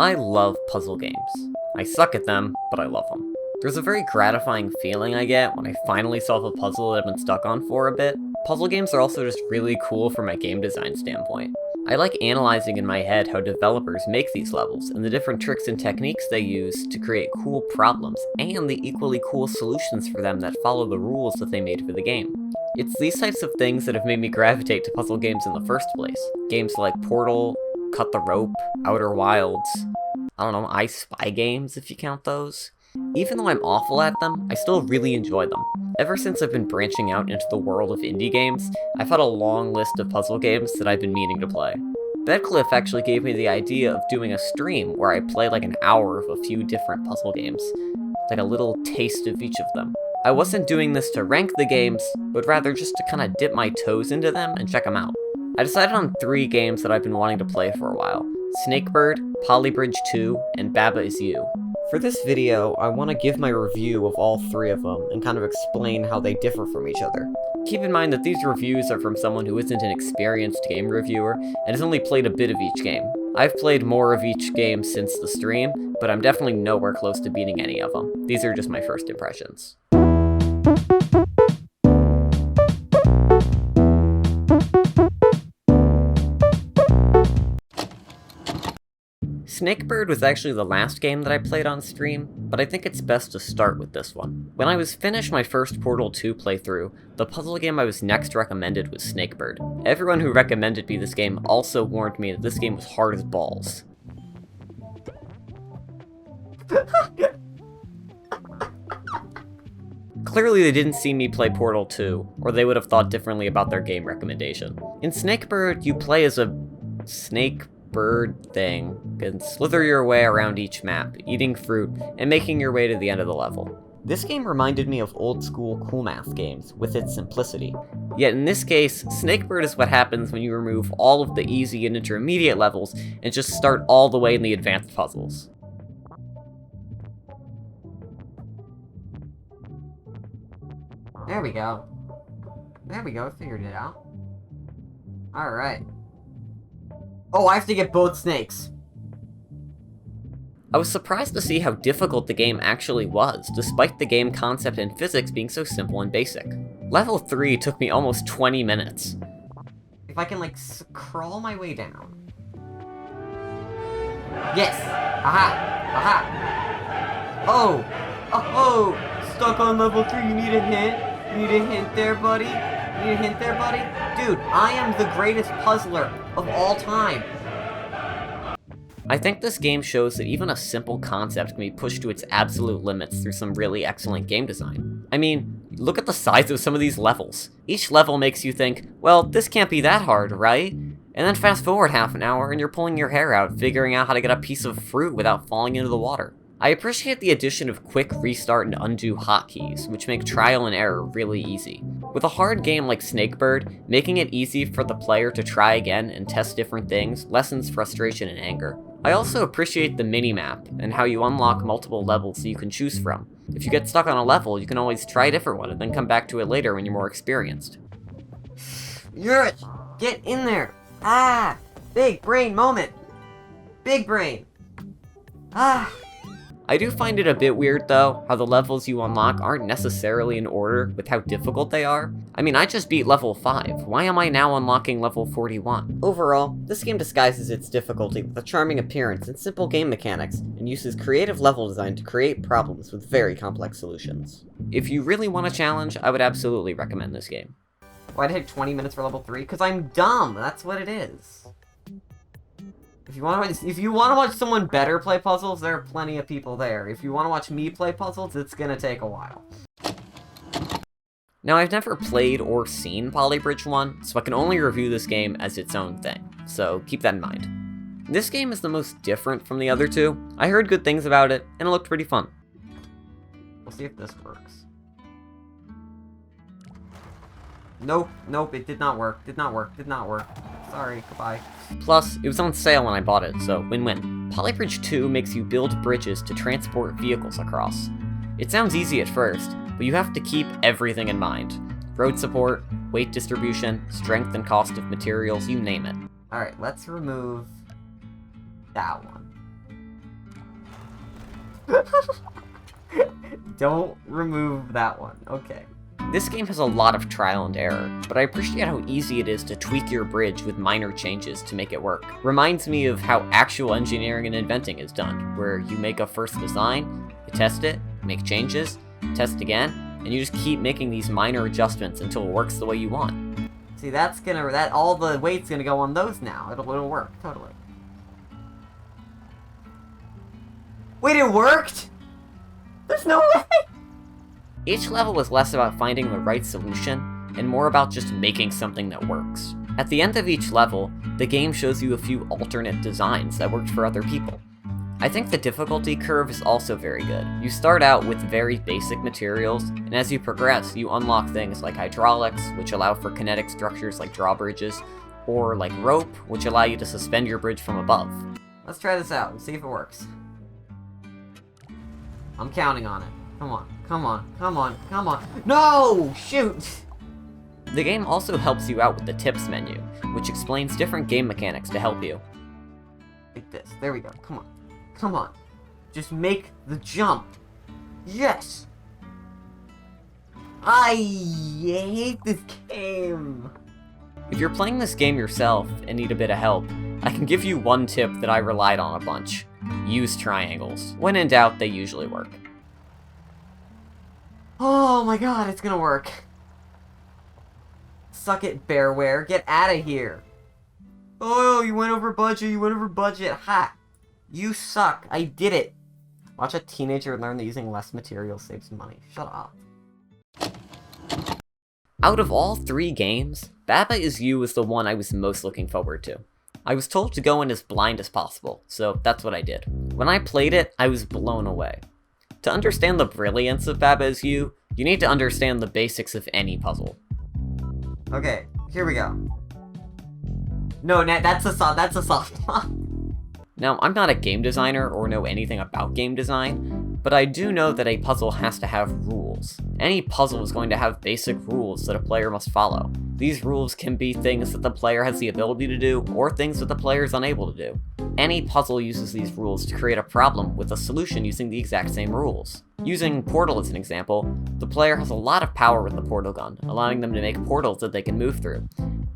I love puzzle games. I suck at them, but I love them. There's a very gratifying feeling I get when I finally solve a puzzle that I've been stuck on for a bit. Puzzle games are also just really cool from a game design standpoint. I like analyzing in my head how developers make these levels, and the different tricks and techniques they use to create cool problems, and the equally cool solutions for them that follow the rules that they made for the game. It's these types of things that have made me gravitate to puzzle games in the first place. Games like Portal, Cut the Rope, Outer Wilds, I don't know, I Spy games if you count those. Even though I'm awful at them, I still really enjoy them. Ever since I've been branching out into the world of indie games, I've had a long list of puzzle games that I've been meaning to play. Bedcliff actually gave me the idea of doing a stream where I play like an hour of a few different puzzle games, like a little taste of each of them. I wasn't doing this to rank the games, but rather just to kind of dip my toes into them and check them out. I decided on 3 games that I've been wanting to play for a while: Snakebird, Polybridge 2, and Baba Is You. For this video, I want to give my review of all 3 of them, and kind of explain how they differ from each other. Keep in mind that these reviews are from someone who isn't an experienced game reviewer, and has only played a bit of each game. I've played more of each game since the stream, but I'm definitely nowhere close to beating any of them. These are just my first impressions. Snakebird was actually the last game that I played on stream, but I think it's best to start with this one. When I was finished my first Portal 2 playthrough, the puzzle game I was next recommended was Snakebird. Everyone who recommended me this game also warned me that this game was hard as balls. Clearly they didn't see me play Portal 2, or they would have thought differently about their game recommendation. In Snakebird, you play as a snake bird thing and slither your way around each map, eating fruit, and making your way to the end of the level. This game reminded me of old school cool math games, with its simplicity. Yet in this case, Snakebird is what happens when you remove all of the easy and intermediate levels and just start all the way in the advanced puzzles. There we go. There we go, I figured it out. Alright. Oh, I have to get both snakes! I was surprised to see how difficult the game actually was, despite the game concept and physics being so simple and basic. Level 3 took me almost 20 minutes. If I can, like, crawl my way down. Yes! Aha! Aha! Oh! Oh! Stuck on level 3, you need a hint? You need a hint there, buddy? You need a hint there, buddy? Dude, I am the greatest puzzler of all time. I think this game shows that even a simple concept can be pushed to its absolute limits through some really excellent game design. I mean, look at the size of some of these levels. Each level makes you think, well, this can't be that hard, right? And then fast forward half an hour and you're pulling your hair out, figuring out how to get a piece of fruit without falling into the water. I appreciate the addition of quick restart and undo hotkeys, which make trial and error really easy. With a hard game like Snakebird, making it easy for the player to try again and test different things lessens frustration and anger. I also appreciate the minimap, and how you unlock multiple levels that you can choose from. If you get stuck on a level, you can always try a different one and then come back to it later when you're more experienced. Yes! Get in there! Ah! Big brain moment! Big brain! Ah! I do find it a bit weird, though, how the levels you unlock aren't necessarily in order with how difficult they are. I mean, I just beat level 5. Why am I now unlocking level 41? Overall, this game disguises its difficulty with a charming appearance and simple game mechanics, and uses creative level design to create problems with very complex solutions. If you really want a challenge, I would absolutely recommend this game. Why'd I take 20 minutes for level 3? Because I'm dumb! That's what it is. If you want to watch someone better play puzzles, there are plenty of people there. If you want to watch me play puzzles, it's gonna take a while. Now, I've never played or seen Polybridge 1, so I can only review this game as its own thing, so keep that in mind. This game is the most different from the other 2. I heard good things about it, and it looked pretty fun. We'll see if this works. Nope, it did not work, did not work. Sorry, goodbye. Plus, it was on sale when I bought it, so win-win. Polybridge 2 makes you build bridges to transport vehicles across. It sounds easy at first, but you have to keep everything in mind. Road support, weight distribution, strength and cost of materials, you name it. Alright, let's remove that one. Don't remove that one. Okay. This game has a lot of trial and error, but I appreciate how easy it is to tweak your bridge with minor changes to make it work. Reminds me of how actual engineering and inventing is done, where you make a first design, you test it, make changes, test again, and you just keep making these minor adjustments until it works the way you want. See, all the weight's gonna go on those now. It'll work, totally. Wait, it worked? There's no way! Each level is less about finding the right solution, and more about just making something that works. At the end of each level, the game shows you a few alternate designs that worked for other people. I think the difficulty curve is also very good. You start out with very basic materials, and as you progress, you unlock things like hydraulics, which allow for kinetic structures like drawbridges, or like rope, which allow you to suspend your bridge from above. Let's try this out and see if it works. I'm counting on it. Come on, come on, come on, come on. No! Shoot! The game also helps you out with the tips menu, which explains different game mechanics to help you. Like this. There we go. Come on. Come on. Just make the jump. Yes! I hate this game. If you're playing this game yourself and need a bit of help, I can give you one tip that I relied on a bunch. Use triangles. When in doubt, they usually work. Oh my god, it's gonna work. Suck it, Bearware. Get out of here. Oh, you went over budget, Ha! You suck. I did it. Watch a teenager learn that using less material saves money. Shut up. Out of all 3 games, Baba Is You was the one I was most looking forward to. I was told to go in as blind as possible, so that's what I did. When I played it, I was blown away. To understand the brilliance of Baba Is You, you need to understand the basics of any puzzle. Okay, here we go. No, that's a soft one. Now, I'm not a game designer or know anything about game design, but I do know that a puzzle has to have rules. Any puzzle is going to have basic rules that a player must follow. These rules can be things that the player has the ability to do, or things that the player is unable to do. Any puzzle uses these rules to create a problem with a solution using the exact same rules. Using Portal as an example, the player has a lot of power with the portal gun, allowing them to make portals that they can move through.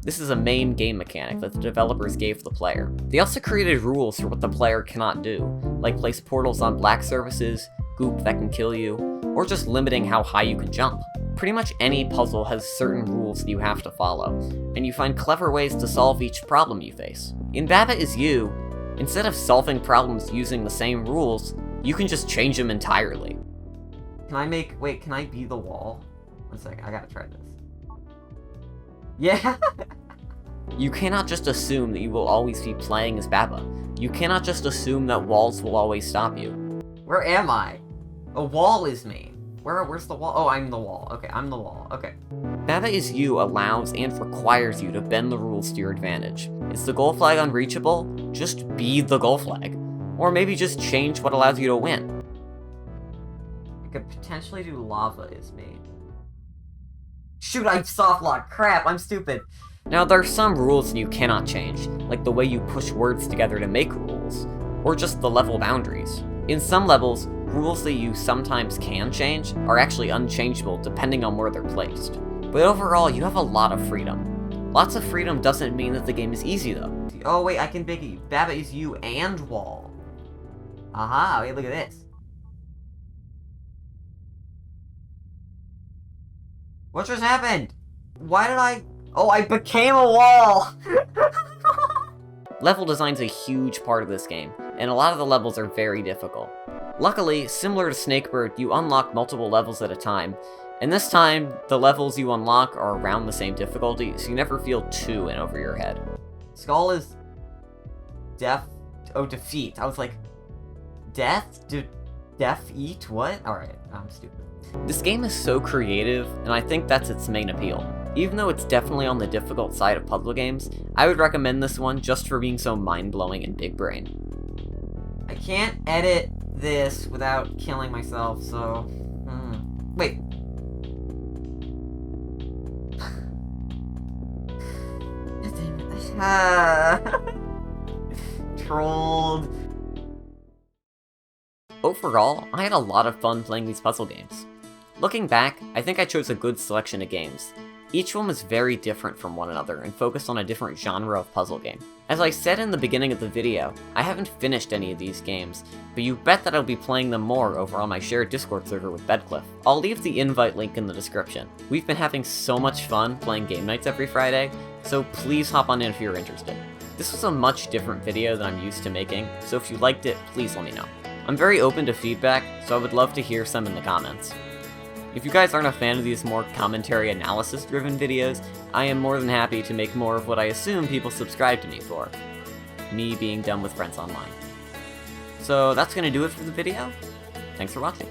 This is a main game mechanic that the developers gave the player. They also created rules for what the player cannot do, like place portals on black surfaces, goop that can kill you, or just limiting how high you can jump. Pretty much any puzzle has certain rules that you have to follow, and you find clever ways to solve each problem you face. In Baba Is You, instead of solving problems using the same rules, you can just change them entirely. Can I be the wall? One sec, I gotta try this. Yeah! You cannot just assume that you will always be playing as Baba. You cannot just assume that walls will always stop you. Where am I? A wall is me. Where's the wall? Oh, I'm the wall. Okay, I'm the wall. Okay. Baba Is You allows and requires you to bend the rules to your advantage. Is the goal flag unreachable? Just be the goal flag. Or maybe just change what allows you to win. I could potentially do lava is me. Shoot, I soft lock. Crap, I'm stupid. Now, there are some rules you cannot change, like the way you push words together to make rules, or just the level boundaries. In some levels, rules that you sometimes can change are actually unchangeable depending on where they're placed. But overall, you have a lot of freedom. Lots of freedom doesn't mean that the game is easy though. Oh wait, I can make Baba Is You and wall. Aha, wait, look at this. What just happened? Why did I... Oh, I became a wall! Level design's a huge part of this game, and a lot of the levels are very difficult. Luckily, similar to Snakebird, you unlock multiple levels at a time, and this time, the levels you unlock are around the same difficulty, so you never feel too in over your head. Skull is... defeat. I was like... Death? Defeat? What? Alright, I'm stupid. This game is so creative, and I think that's its main appeal. Even though it's definitely on the difficult side of puzzle games, I would recommend this one just for being so mind-blowing and big brain. I can't edit this without killing myself, so... Wait. Trolled. overall, I had a lot of fun playing these puzzle games. Looking back, I think I chose a good selection of games. Each one was very different from one another and focused on a different genre of puzzle game. As I said in the beginning of the video, I haven't finished any of these games, but you bet that I'll be playing them more over on my shared Discord server with Bedcliff. I'll leave the invite link in the description. We've been having so much fun playing game nights every Friday, so please hop on in if you're interested. This was a much different video than I'm used to making, so if you liked it, please let me know. I'm very open to feedback, so I would love to hear some in the comments. If you guys aren't a fan of these more commentary analysis driven videos, I am more than happy to make more of what I assume people subscribe to me for. Me being dumb with friends online. So that's gonna do it for the video. Thanks for watching.